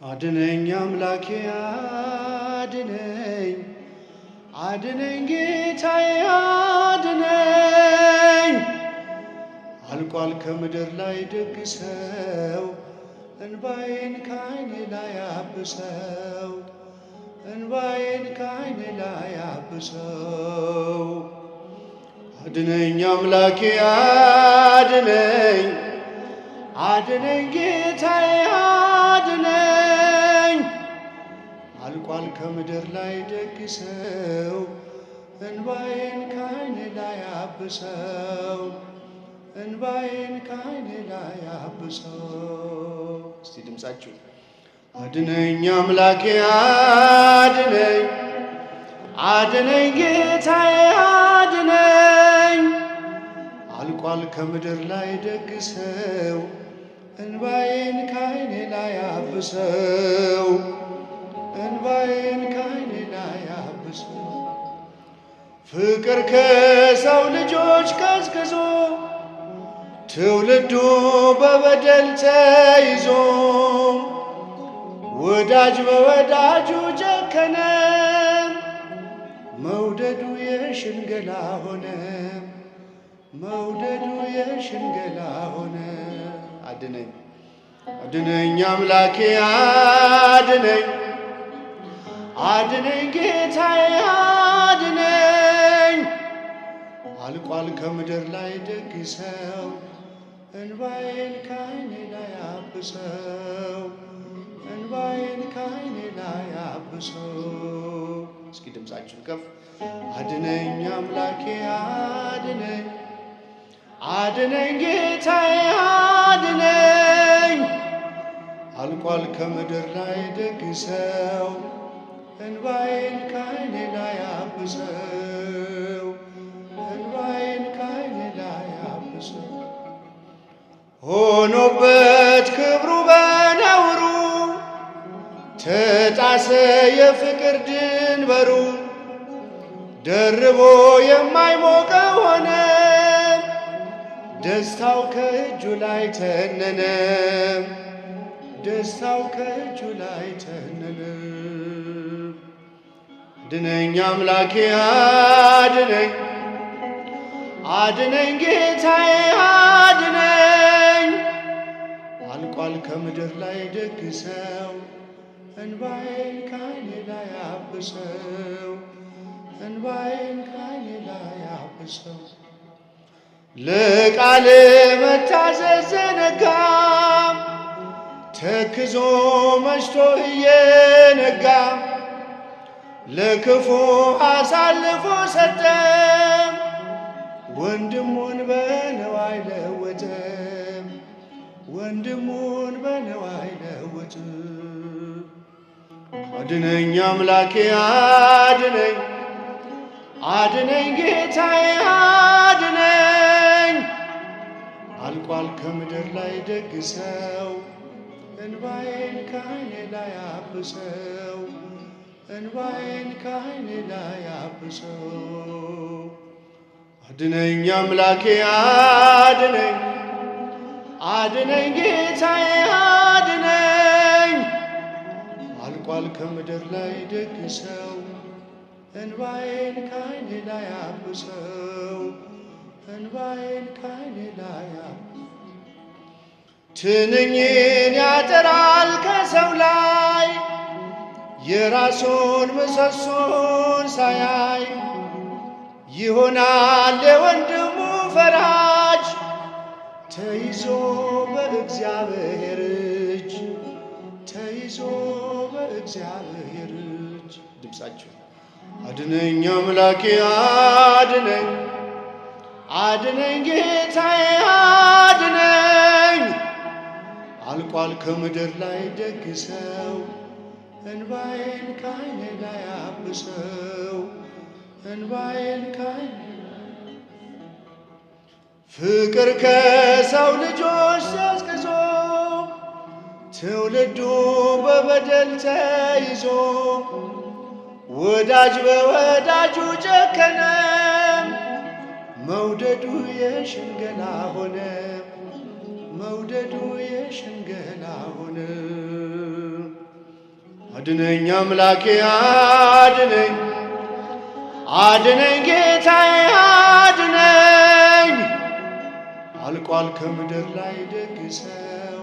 አድነኝ አምላኬ አድነኝ፣ አድነኝ ጌታዬ አድነኝ። አልቋል ከምድር ላይ ደግ ሰው፣ እንባዬን ከዓይኔ ላይ አብሰው፣ እንባዬን ከዓይኔ ላይ አብሰው። አድነኝ አምላኬ አድነኝ፣ አድነኝ ጌታዬ አድነኝ። አልቋል ከምድር ላይ ደግ ሰው፣ እንባዬን ከዓይኔ ላይ አብሰው፣ እንባዬን ከዓይኔ ላይ አብሰው። እስቲ ድምፃችሁ አድነኝ አምላኬ አድነኝ፣ አድነኝ ጌታዬ አድነኝ። አልቋል ከምድር ላይ ደግ ሰው፣ እንባዬን ከዓይኔ ላይ አብሰው፣ እንባዬን ከዓይኔ ላይ አብሰው። ፍቅር ከሰው ልጆች ቀዝቅዞ፣ ትውልዱ በበደል ተይዞ፣ ወዳጅ በወዳጁ ጨከነ፣ መውደዱ የሽንገላ ሆነ፣ መውደዱ የሽንገላ ሆነ። አድነኝ አድነኝ አምላኬ አድነኝ፣ አድነኝ ጌታዬ አድነኝ። አልቋል ከምድር ላይ ደግ ሰው፣ እንባዬን ከዓይኔ ላይ አብሰው፣ እንባዬን ከዓይኔ ላይ አብሰው። እስኪ ድምፃችን ከፍ አድነኝ አምላኬ አድነኝ፣ አድነኝ ጌታዬ አድነኝ። አልቋል ከምድር ላይ ደግ ሰው፣ እንባዬን ከዓይኔ ላይ አብሰው፣ እንባዬን ከዓይኔ ላይ አብሰው። ሆኖበት ክብሩ በነውሩ፣ ተጣሰ የፍቅር ድንበሩ፣ ደርቦ የማይሞቀው ሆነ፣ ደስታው ከእጁ ላይ ተነነ፣ ደስታው ከእጁ ላይ ተነነ። አድነኝ አምላኬ አድነኝ፣ አድነኝ ጌታዬ አድነኝ። አልቋል ከምድር ላይ ደግ ሰው፣ እንባዬን ከዓይኔ ላይ አብሰው፣ እንባዬን ከዓይኔ ላይ አብሰው። ለቃል መታዘዝ ዘነጋ፣ ተክዞ መሽቶ እየነጋ፣ ለክፉ አሳልፎ ሰጠ፣ ወንድሙን በነዋይ ለወጠ፣ ወንድሙን በነዋይ ለወጠ። አድነኝ አምላኬ አድነኝ፣ አድነኝ ጌታዬ አድነኝ። አልቋል ከምድር ላይ ደግ ሰው፣ እንባዬን ከዓይኔ ላይ አብሰው፣ እንባዬን ከዓይኔ ላይ አብሰው። አድነኝ አምላኬ አድነኝ፣ አድነኝ ጌታዬ አድነኝ። አልቋል ከምድር ላይ ደግ ሰው፣ እንባዬን ከዓይኔ ላይ አብሰው፣ እንባዬን ከዓይኔ ላይ አብሰው። ትንኝን ያጠራል ከሰው ላይ፣ የራሱን ምሰሶን ሳያይ፣ ይሆናል የወንድሙ ፈራጅ፣ ተይዞ በእግዚአብሔር እጅ፣ ተይዞ በእግዚአብሔር እጅ። ድምፃችሁ አድነኝ አምላኬ አድነኝ፣ አድነኝ ጌታዬ አድነኝ። አልቋል ከምድር ላይ ደግ ሰው፣ እንባዬን ከዓይኔ ላይ አብሰው፣ እንባዬን ከዓይኔ። ፍቅር ከሰው ልጆች ቀዝቅዞ፣ ትውልዱ በበደል ተይዞ፣ ወዳጅ በወዳጁ ጨከነ፣ መውደዱ የሽንገላ ሆነ፣ መውደዱ የሽንገላ ሆነ። አድነኝ አምላኬ አድነኝ፣ አድነኝ ጌታዬ አድነኝ። አልቋል ከምድር ላይ ደግ ሰው፣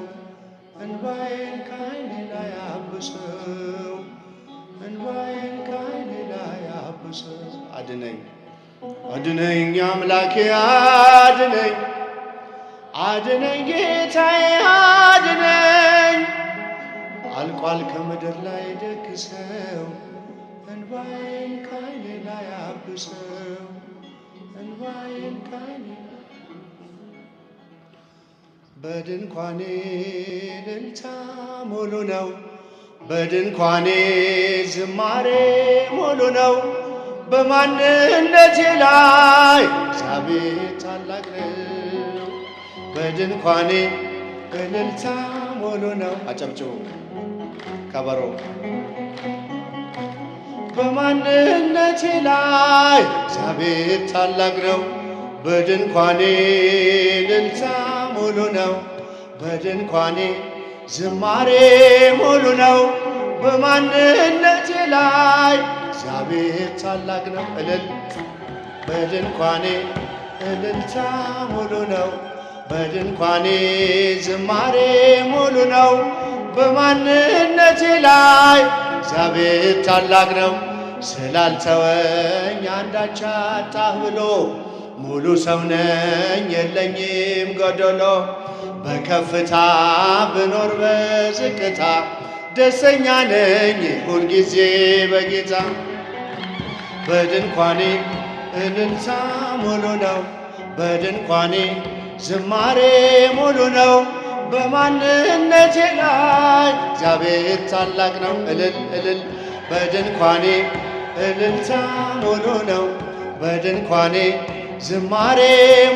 እንባዬን ከዓይኔ ላይ አብሰው፣ እንባዬን ከዓይኔ ላይ አብሰው። አድነኝ አድነኝ አምላኬ አድነኝ፣ አድነኝ ጌታዬ አድነኝ። አልቋል ከምድር ላይ ደግ ሰው፣ እንባዬን ከዓይኔ ላይ አብሰው፣ እንባዬን ከዓይኔ በድንኳኔ እልልታ ሙሉ ነው፣ በድንኳኔ ዝማሬ ሙሉ ነው። በማንነቴ ላይ እግዚአብሔር ታላቅ ነው። በድንኳኔ እልልታ ሙሉ ነው። አጨብጭቡ ከበሮ። በማንነቴ ላይ እግዚአብሔር ታላቅ ነው። በድንኳኔ እልልታ ሙሉ ነው፣ በድንኳኔ ዝማሬ ሙሉ ነው። በማንነቴ ላይ እግዚአብሔር ታላቅ ነው። እልል በድንኳኔ እልልታ ሙሉ ነው፣ በድንኳኔ ዝማሬ ሙሉ ነው። በማንነቴ ላይ እግዚአብሔር ታላቅ ነው። ስላልተወኝ አንዳች አጣሁ ብሎ ሙሉ ሰው ነኝ የለኝም ጎደሎ። በከፍታ ብኖር በዝቅታ ደስተኛ ነኝ ሁልጊዜ በጌታ። በድንኳኔ እልልታ ሙሉ ነው፣ በድንኳኔ ዝማሬ ሙሉ ነው። በማንነቴ ላይ እግዚአብሔር ታላቅ ነው። እልል እልል በድንኳኔ እልልታ ሙሉ ነው፣ በድንኳኔ ዝማሬ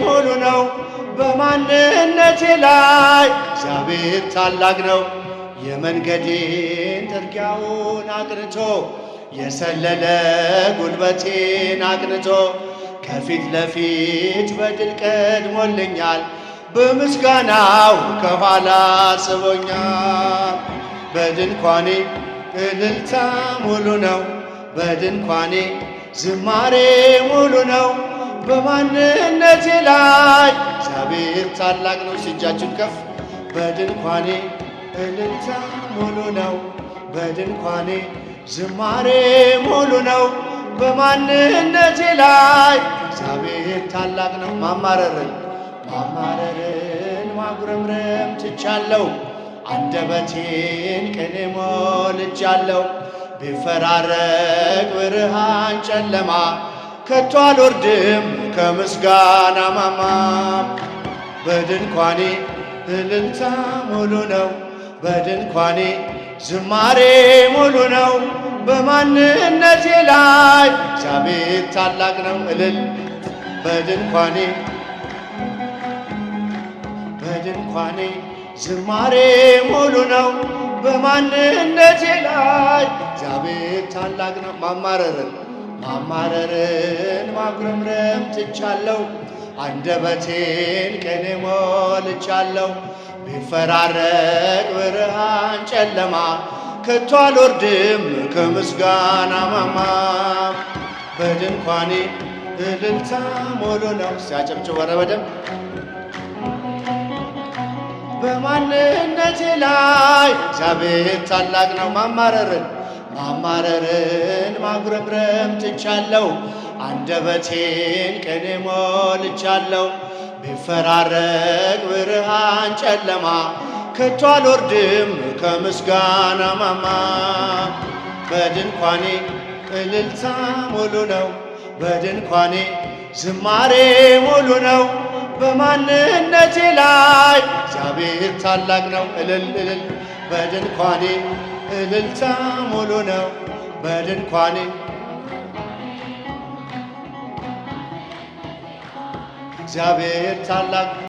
ሙሉ ነው። በማንነቴ ላይ እግዚአብሔር ታላቅ ነው። የመንገዴን ጥርጊያውን አቅንቶ የሰለለ ጉልበቴን አቅንቶ ከፊት ለፊት በድል ቀድሞልኛል። በምስጋናው ከኋላ ስቦኛል። በድንኳኔ እልልታ ሙሉ ነው፣ በድንኳኔ ዝማሬ ሙሉ ነው። በማንነቴ ላይ እግዚአብሔር ታላቅ ነው። እጃችሁን ከፍ። በድንኳኔ እልልታ ሙሉ ነው፣ በድንኳኔ ዝማሬ ሙሉ ነው። በማንነቴ ላይ እግዚአብሔር ታላቅ ነው። ማማረርን ማጉረምረም ትቻለሁ፣ አንደበቴን ቅኔ ሞልቻለሁ። ቢፈራረቅ ብርሃን ጨለማ ከቶ አልወርድም ከምስጋና ማማ። በድንኳኔ እልልታ ሙሉ ነው፣ በድንኳኔ ዝማሬ ሙሉ ነው። በማንነቴ ላይ እግዚአብሔር ታላቅ ነው። እልል በድንኳኔ ዝማሬ ሙሉ ነው። በማንነቴ ላይ እግዚአብሔር ታላቅ ነው። ማማረርን ማጉረምረም ትቻለሁ፣ አንደበቴን ቅኔ ሞልቻለሁ። ቢፈራረቅ ብርሃን ጨለማ ከቶ አልወርድም ከምስጋና ማማ። በድንኳኔ እልልታ ሙሉ ነው። ሲያጨብጭብ ወረ በደምብ በማንነቴ ላይ እግዚአብሔር ታላቅ ነው። ማማረርን ማጉረምረም ትቻለሁ፣ አንደበቴን ቅኔ ሞልቻለሁ። ቢፈራረቅ ብርሃን ጨለማ ከቶ አልወርድም ከምስጋና ማማ። በድንኳኔ እልልታ ሙሉ ነው፣ በድንኳኔ ዝማሬ ሙሉ ነው። በማንነቴ ላይ እግዚአብሔር ታላቅ ነው። እልል እልል በድንኳኔ እልልታ ሙሉ ነው፣ በድንኳኔ እግዚአብሔር ታላቅ